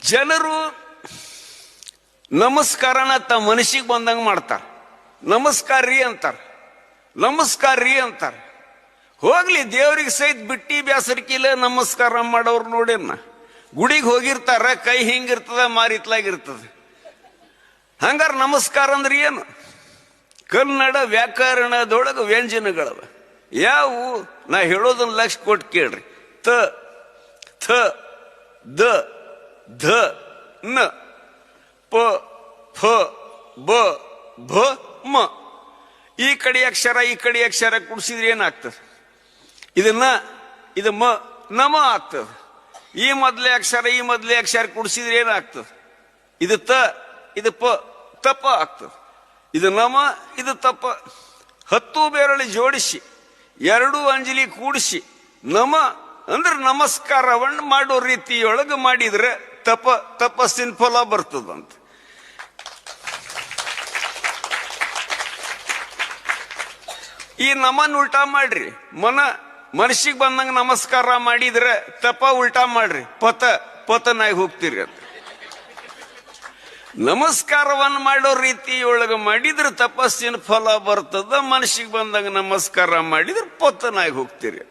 ಜನರು ನಮಸ್ಕಾರನ ತಮ್ಮ ಮನಸ್ಸಿಗೆ ಬಂದಂಗ ಮಾಡ್ತಾರ. ನಮಸ್ಕಾರ ರೀ ಅಂತಾರ, ನಮಸ್ಕಾರ ರೀ ಅಂತಾರ. ಹೋಗ್ಲಿ, ದೇವ್ರಿಗೆ ಸಹಿತ ಬಿಟ್ಟಿ ಬ್ಯಾಸರಿಕಿಲ್ಲ ನಮಸ್ಕಾರ ಮಾಡೋರು ನೋಡೇನ. ಗುಡಿಗೆ ಹೋಗಿರ್ತಾರ, ಕೈ ಹಿಂಗಿರ್ತದ, ಮಾರಿತ್ಲಾಗಿರ್ತದ. ಹಂಗಾರ ನಮಸ್ಕಾರ ಅಂದ್ರೆ ಏನು? ಕನ್ನಡ ವ್ಯಾಕರಣದೊಳಗೆ ವ್ಯಂಜನಗಳವ. ಯಾವು? ನಾ ಹೇಳೋದನ್ನ ಲಕ್ಷ ಕೊಟ್ಟು ಕೇಳ್ರಿ. ತ, ಥ, ದ, ಧ, ನ, ಪ, ಫ, ಬ, ಭ, ಮ. ಈ ಕಡೆ ಅಕ್ಷರ ಈ ಕಡೆ ಅಕ್ಷರ ಕುಡಿಸಿದ್ರೆ ಏನಾಗ್ತದೆ? ಇದು ಮ, ನಮ ಆಗ್ತದೆ. ಈ ಮೊದಲೇ ಅಕ್ಷರ ಈ ಮೊದಲೇ ಅಕ್ಷರ ಕುಡಿಸಿದ್ರೆ ಏನಾಗ್ತದೆ? ಇದು ತ, ಇದು ಪ, ತಪ ಆಗ್ತದೆ. ಇದು ನಮ, ಇದು ತಪ. 10 ಬೆರಳು ಜೋಡಿಸಿ 2 ಅಂಜಲಿ ಕೂಡಿಸಿ ನಮ ಅಂದ್ರೆ ನಮಸ್ಕಾರವನ್ನು ಮಾಡೋ ರೀತಿಯೊಳಗೆ ಮಾಡಿದ್ರೆ ತಪಸ್ಸಿನ ಫಲ ಬರ್ತದಂತ. ಈ ನಮನ್ ಉಲ್ಟಾ ಮಾಡ್ರಿ. ಮನಸ್ಸಿಗೆ ಬಂದಂಗ ನಮಸ್ಕಾರ ಮಾಡಿದ್ರೆ ತಪ ಉಲ್ಟಾ ಮಾಡ್ರಿ, ಪತನಾಗಿ ಹೋಗ್ತೀರಿ ಅಂತ. ನಮಸ್ಕಾರವನ್ನು ಮಾಡೋ ರೀತಿಯೊಳಗೆ ಮಾಡಿದ್ರೆ ತಪಸ್ಸಿನ ಫಲ ಬರ್ತದ. ಮನಸ್ಸಿಗೆ ಬಂದಂಗ ನಮಸ್ಕಾರ ಮಾಡಿದ್ರೆ ಪತನಾಗಿ ಹೋಗ್ತೀರಿ.